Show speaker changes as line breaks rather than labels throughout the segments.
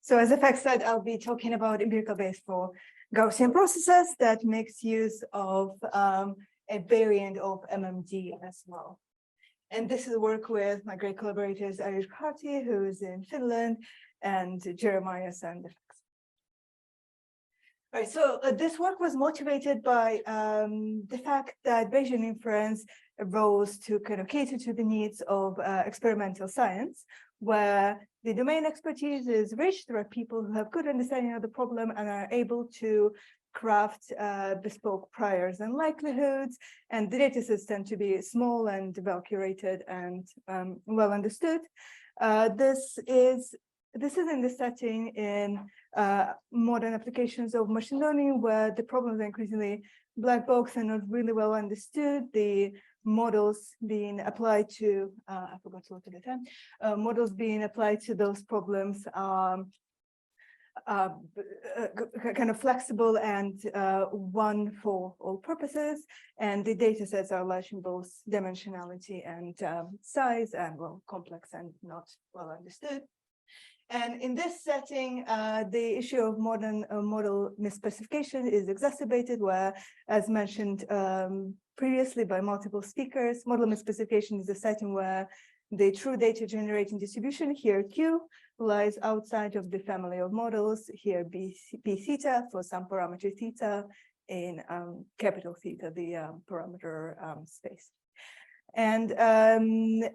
So as Effect said, I'll be talking about empirical base for Gaussian processes that makes use of a variant of MMD as well. And this is work with my great collaborators, Arish Bharti, who is in Finland, and Jeremiah Sanders. All right, so this work was motivated by the fact that Bayesian inference arose to kind of cater to the needs of experimental science, where the domain expertise is rich. There are people who have good understanding of the problem and are able to craft bespoke priors and likelihoods, and the data sets tend to be small and well curated and well understood. This is in the setting in modern applications of machine learning, where the problems are increasingly black box and not really well understood. The models being applied to, I forgot to look at the time, models being applied to those problems are kind of flexible and one for all purposes, and the data sets are large in both dimensionality and size, and well, complex and not well understood. And in this setting, the issue of modern model misspecification is exacerbated, where, as mentioned previously by multiple speakers, model misspecification is a setting where the true data generating distribution, here Q, lies outside of the family of models, here B theta for some parameter theta in capital theta, the parameter space. And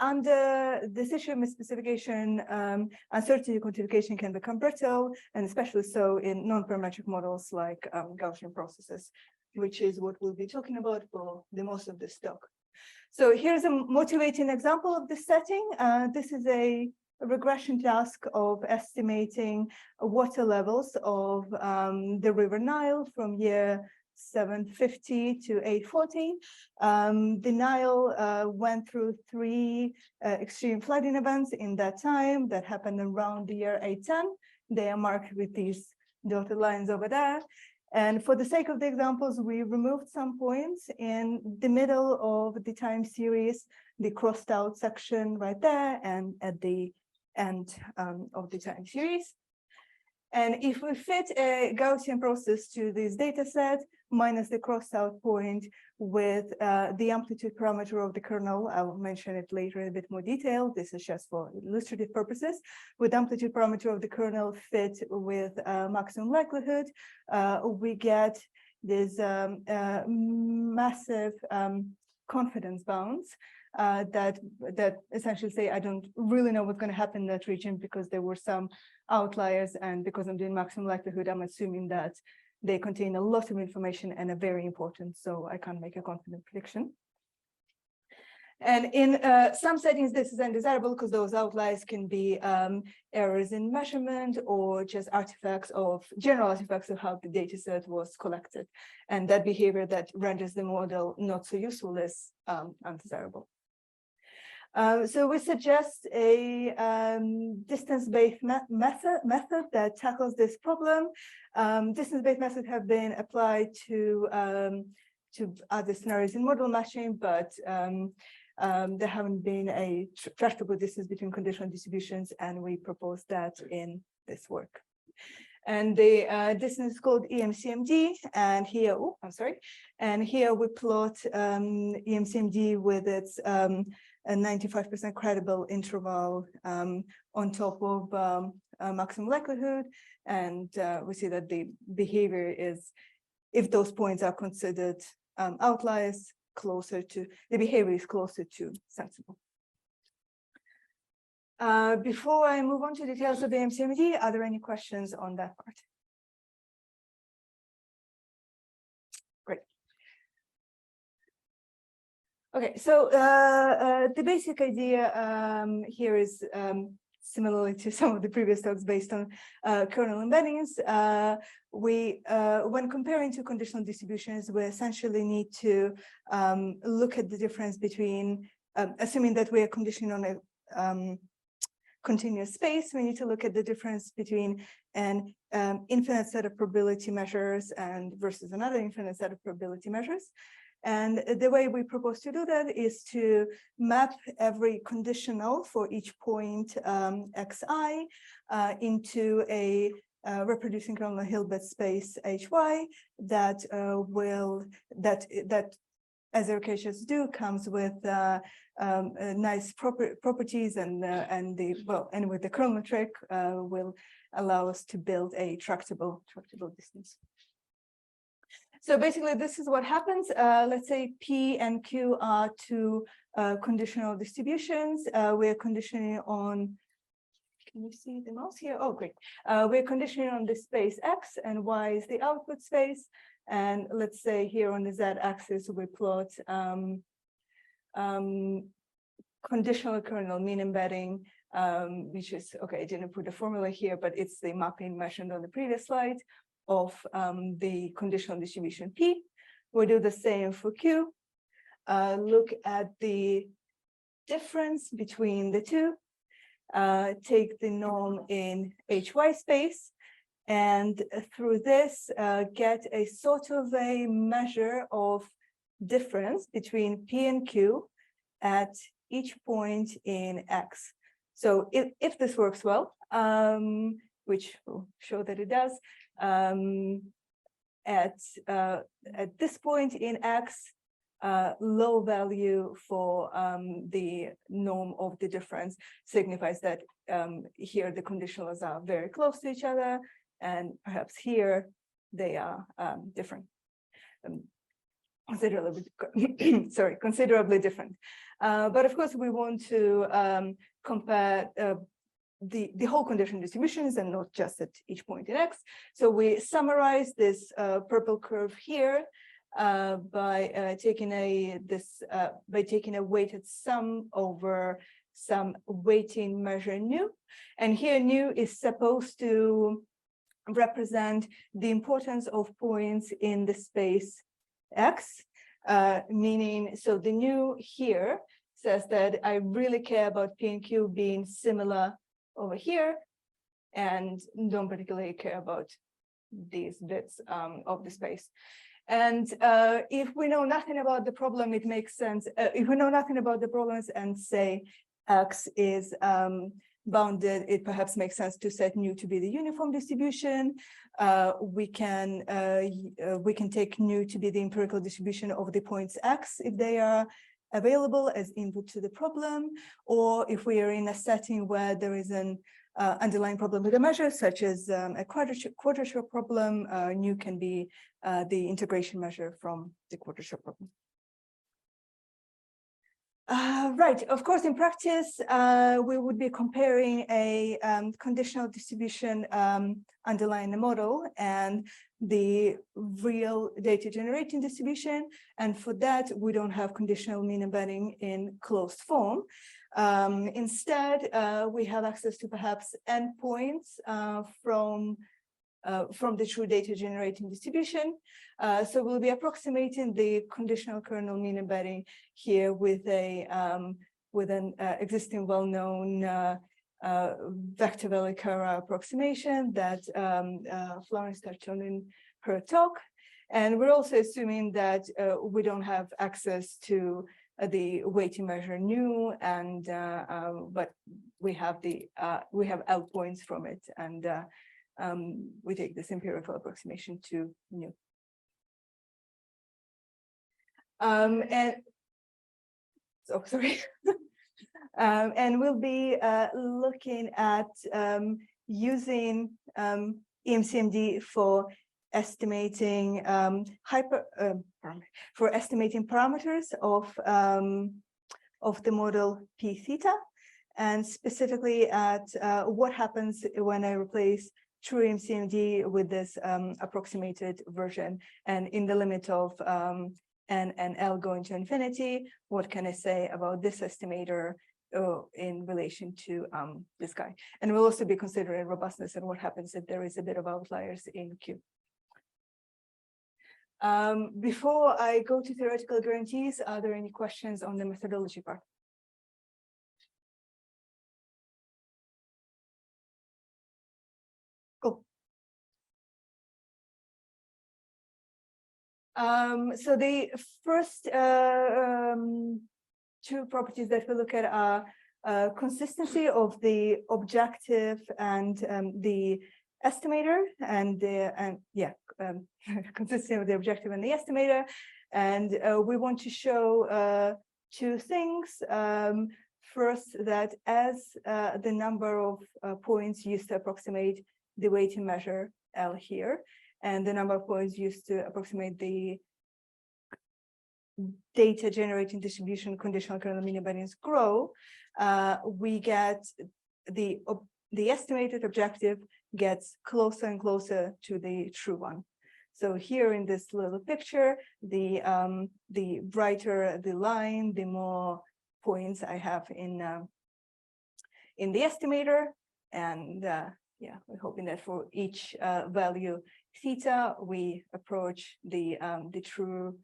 under this issue of misspecification, uncertainty quantification can become brittle, and especially so in non-parametric models like Gaussian processes, which is what we'll be talking about for the most of this talk. So here's a motivating example of this setting. This is a regression task of estimating water levels of the River Nile from year 750 to 840. The Nile went through 3 extreme flooding events in that time that happened around the year 810. They are marked with these dotted lines over there. And for the sake of the examples, we removed some points in the middle of the time series, the crossed out section right there, and at the end of the time series. And if we fit a Gaussian process to this data set, minus the crossed out point with the amplitude parameter of the kernel, I will mention it later in a bit more detail. This is just for illustrative purposes. With amplitude parameter of the kernel fit with maximum likelihood, we get this massive confidence bounds that essentially say, I don't really know what's going to happen in that region because there were some outliers, and because I'm doing maximum likelihood, I'm assuming that they contain a lot of information and are very important, so I can't make a confident prediction. And in some settings, this is undesirable because those outliers can be errors in measurement or just artifacts of general artifacts of how the data set was collected. And that behavior that renders the model not so useful is undesirable. So we suggest a distance-based method that tackles this problem. Distance-based methods have been applied to other scenarios in model matching, but there haven't been a tractable distance between conditional distributions, and we propose that in this work. And the distance is called EMCMD, and here, and here we plot EMCMD with its a 95% credible interval on top of maximum likelihood, and we see that the behavior is, if those points are considered outliers, closer to, the behavior is closer to sensible. Before I move on to details of the MCMD, are there any questions on that part? Great. Okay, so the basic idea here is similarly to some of the previous talks based on kernel embeddings. When comparing two conditional distributions, we essentially need to look at the difference between, assuming that we are conditioning on a continuous space, we need to look at the difference between an infinite set of probability measures and versus another infinite set of probability measures. And the way we propose to do that is to map every conditional for each point xi into a reproducing kernel Hilbert space hy that as Ercacious do comes with nice properties and with the kernel trick will allow us to build a tractable distance. So basically, this is what happens. Let's say P and Q are two conditional distributions. We're conditioning on. Can you see the mouse here? Oh, great. We're conditioning on the space X, and Y is the output space. And let's say here on the Z-axis, we plot conditional kernel mean embedding, which is, okay, I didn't put the formula here, but it's the mapping mentioned on the previous slide of the conditional distribution P. We do the same for Q. Look at the difference between the two. Take the norm in HY space, and through this get a sort of a measure of difference between P and Q at each point in X. So if this works well, which will show that it does, at this point in X, low value for the norm of the difference signifies that here the conditionals are very close to each other, and perhaps here they are different, considerably different. But of course, we want to compare the whole condition distributions and not just at each point in X. So we summarize this purple curve here by taking a weighted sum over some weighting measure nu, and here nu is supposed to represent the importance of points in the space X, meaning so the nu here says that I really care about P and Q being similar over here, and don't particularly care about these bits of the space. And if we know nothing about the problem, it makes sense. If we know nothing about the problems and say X is bounded, it perhaps makes sense to set nu to be the uniform distribution. We can take nu to be the empirical distribution of the points X if they are available as input to the problem, or if we are in a setting where there is an underlying problem with a measure, such as a quadrature problem, nu can be the integration measure from the quadrature problem. Right, of course, in practice, we would be comparing a conditional distribution underlying the model and the real data generating distribution. And for that, we don't have conditional mean embedding in closed form. Instead, we have access to perhaps endpoints from the true data generating distribution. So we'll be approximating the conditional kernel mean embedding here with an existing well-known vector Valley-Kara approximation that Florence touched on in her talk. And we're also assuming that we don't have access to the weighting measure nu, and but we have L points from it, and we take this empirical approximation to nu. And we'll be looking at using EMCMD for estimating parameters of the model P theta, and specifically at what happens when I replace true EMCMD with this approximated version, and in the limit of n and L going to infinity, what can I say about this estimator in relation to this guy? And we'll also be considering robustness and what happens if there is a bit of outliers in Q. Before I go to theoretical guarantees, are there any questions on the methodology part? Cool. So the first two properties that we look at are consistency of the objective and the estimator, and consistency of the objective and the estimator. And we want to show two things. First, that as the number of points used to approximate the weighting measure L here, and the number of points used to approximate the data generating distribution conditional kernel mean variance grow, we get the estimated objective gets closer and closer to the true one. So here in this little picture, the brighter the line, the more points I have in the estimator, and yeah, we're hoping that for each value theta, we approach the true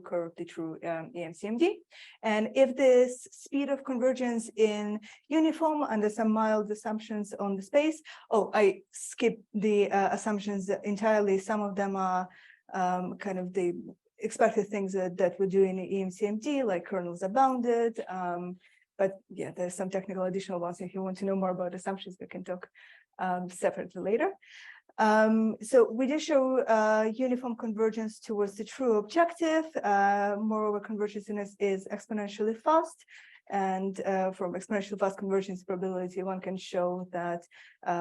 curve, the true EMCMD. And if this speed of convergence in uniform under some mild assumptions on the space, I skipped the assumptions entirely. Some of them are kind of the expected things that we do in the EMCMD, like kernels are bounded. But yeah, there's some technical additional ones. If you want to know more about assumptions, we can talk separately later. So we just show uniform convergence towards the true objective. Moreover, convergence is exponentially fast. And from exponentially fast convergence probability, one can show that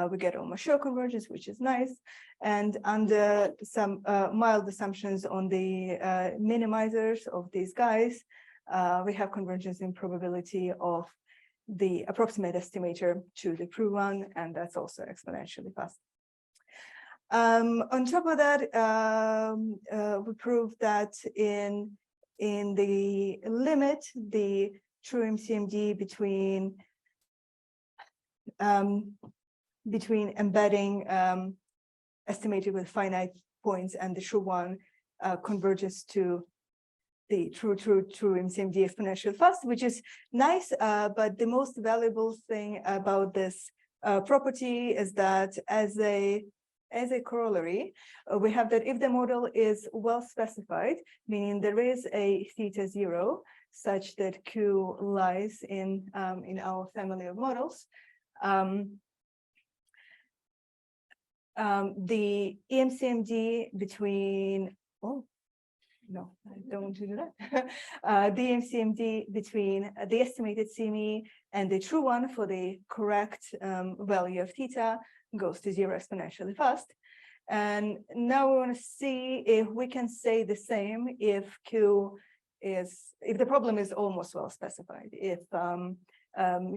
we get almost sure convergence, which is nice. And under some mild assumptions on the minimizers of these guys, we have convergence in probability of the approximate estimator to the true one, and that's also exponentially fast. On top of that, we proved that in the limit, the true MCMD between embedding estimated with finite points and the true one converges to the true MCMD exponentially fast, which is nice. But the most valuable thing about this property is that as a corollary, we have that if the model is well specified, meaning there is a theta zero such that Q lies in our family of models, the EMCMD between no, I don't want to do that. The EMCMD between the estimated CME and the true one for the correct value of theta goes to zero exponentially fast. And now we want to see if we can say the same if the problem is almost well specified. If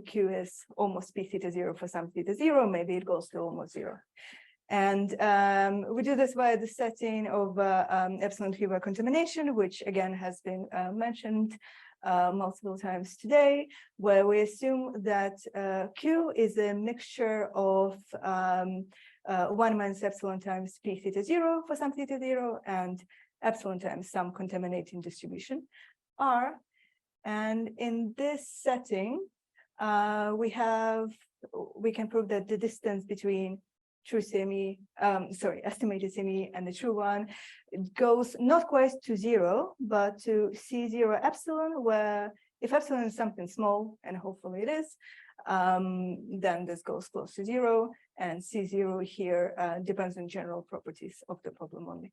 Q is almost p theta zero for some theta zero, maybe it goes to almost zero. And we do this via the setting of epsilon Q by contamination, which again has been mentioned multiple times today, where we assume that Q is a mixture of 1 minus epsilon times p theta zero for some theta zero and epsilon times some contaminating distribution R. And in this setting, we can prove that the distance between estimated CME and the true one, it goes not quite to zero, but to C0 epsilon, where if epsilon is something small, and hopefully it is, then this goes close to zero, and C0 here depends on general properties of the problem only.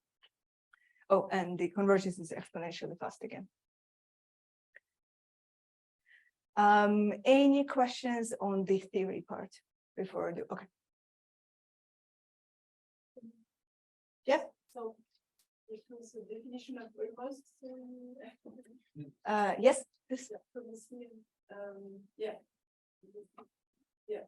Oh, and the convergence is exponentially fast again. Any questions on the theory part before I do? Okay. Yes. So, it was a definition of robust. Yes. This. Yeah. Yeah.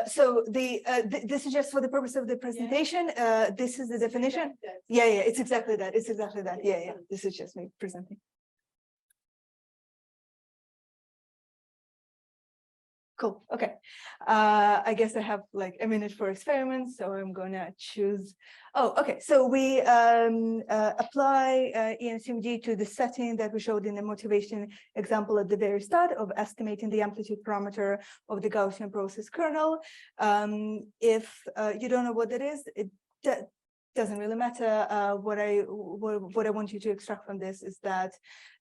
So this is just for the purpose of the presentation. This is the definition. Yeah, it's exactly that. It's exactly that. Yeah. This is just me presenting. Cool. Okay. I guess I have like a minute for experiments, so I'm gonna choose. Oh, okay. So we apply EMCMD to the setting that we showed in the motivation example at the very start of estimating the amplitude parameter of the Gaussian process kernel. If you don't know what that is, it doesn't really matter. What I want you to extract from this is that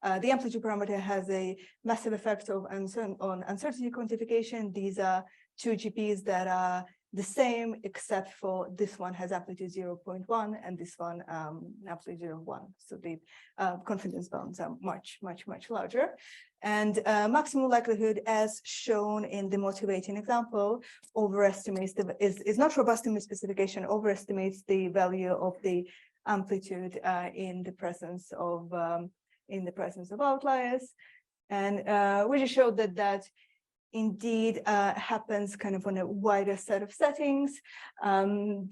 the amplitude parameter has a massive effect of on uncertainty quantification. These are two GPs that are the same, except for this one has amplitude 0.1 and this one amplitude 0.1. So the confidence bounds are much larger. And maximum likelihood, as shown in the motivating example, overestimates is not robust in the specification, overestimates the value of the amplitude in the presence of outliers. And we just showed that indeed happens kind of on a wider set of settings.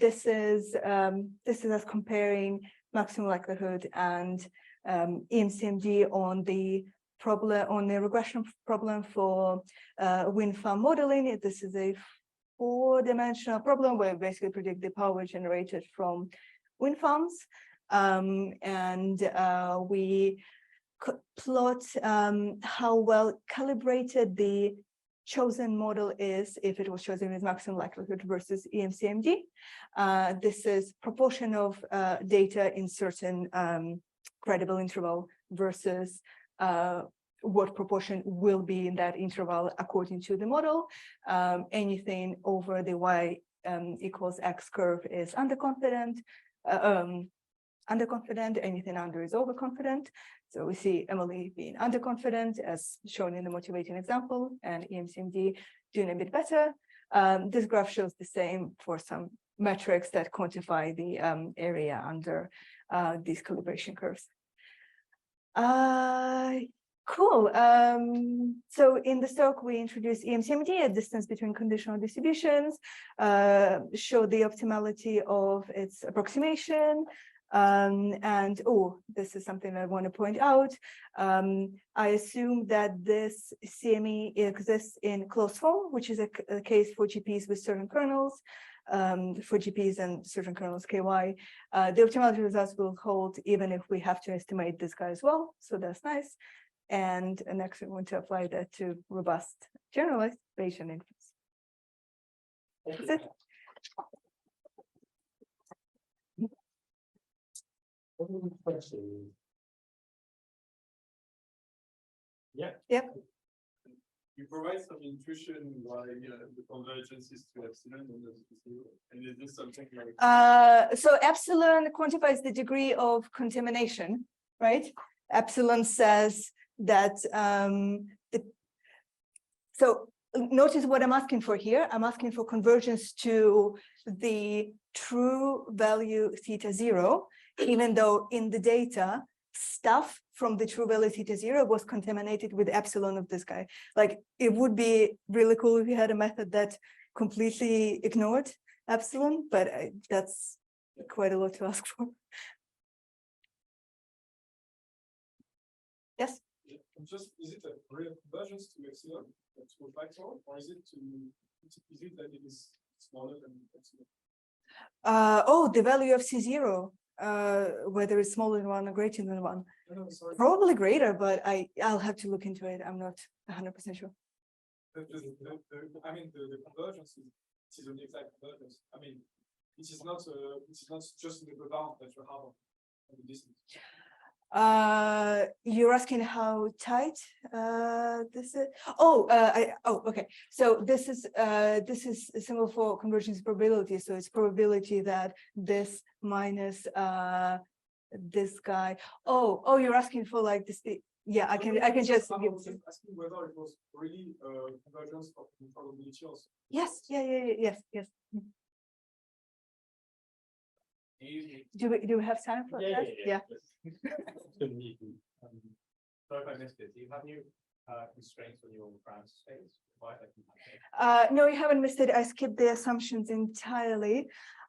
This is us comparing maximum likelihood and EMCMD on the regression problem for wind farm modeling. This is a 4-dimensional problem where we basically predict the power generated from wind farms, and we plot how well calibrated the chosen model is if it was chosen with maximum likelihood versus EMCMD. This is proportion of data in certain credible interval versus what proportion will be in that interval according to the model. Anything over the y equals x curve is underconfident. Anything under is overconfident. So we see Emily being underconfident as shown in the motivating example, and EMCMD doing a bit better. This graph shows the same for some metrics that quantify the area under these calibration curves. Cool. So in the talk, we introduced EMCMD, a distance between conditional distributions, show the optimality of its approximation. And this is something I want to point out. I assume that this CME exists in closed form, which is a case for GPs with certain kernels, for GPs and certain kernels KY. The optimality results will hold even if we have to estimate this guy as well. So that's nice. And next, we want to apply that to robust generalized Bayesian inference. That's it.
Yeah.
Yep.
You provide some intuition why the convergence is to epsilon and is this something like?
So epsilon quantifies the degree of contamination, right? Epsilon says that so notice what I'm asking for here. I'm asking for convergence to the true value theta 0, even though in the data stuff from the true value theta 0 was contaminated with epsilon of this guy. Like, it would be really cool if you had a method that completely ignored epsilon, but that's quite a lot to ask for. Yes?
Just, is it a real convergence to epsilon, to a factor, or is it that it is smaller than epsilon?
The value of C0, whether it's smaller than 1 or greater than 1.
No, sorry.
Probably greater, but I'll have to look into it. I'm not 100% sure.
I mean, the convergence is an exact convergence. I mean, it is not just in the bound that you have on the distance.
You're asking how tight this is? Okay. So this is a symbol for convergence probability. So it's probability that this minus this guy. Oh, you're asking for like this. Yeah, I can just give you.
Asking whether it was really convergence of probability also.
Yes. Yes. Do we have time for that? Yeah.
Sorry if I missed it. Do you have any constraints on your parameter space?
No, you haven't missed it. I skipped the assumptions entirely.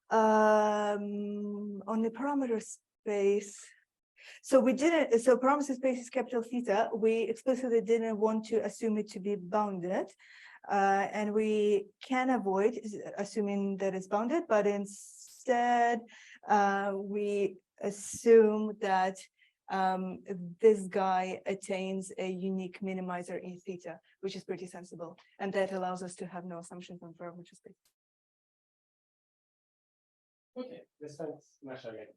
On the parameter space. So we didn't, so parameter space is capital theta. We explicitly didn't want to assume it to be bounded. and we can avoid assuming that it's bounded, but instead we assume that this guy attains a unique minimizer in theta, which is pretty sensible, and that allows us to have no assumptions on parameter space.
Okay, this thanks Masha again.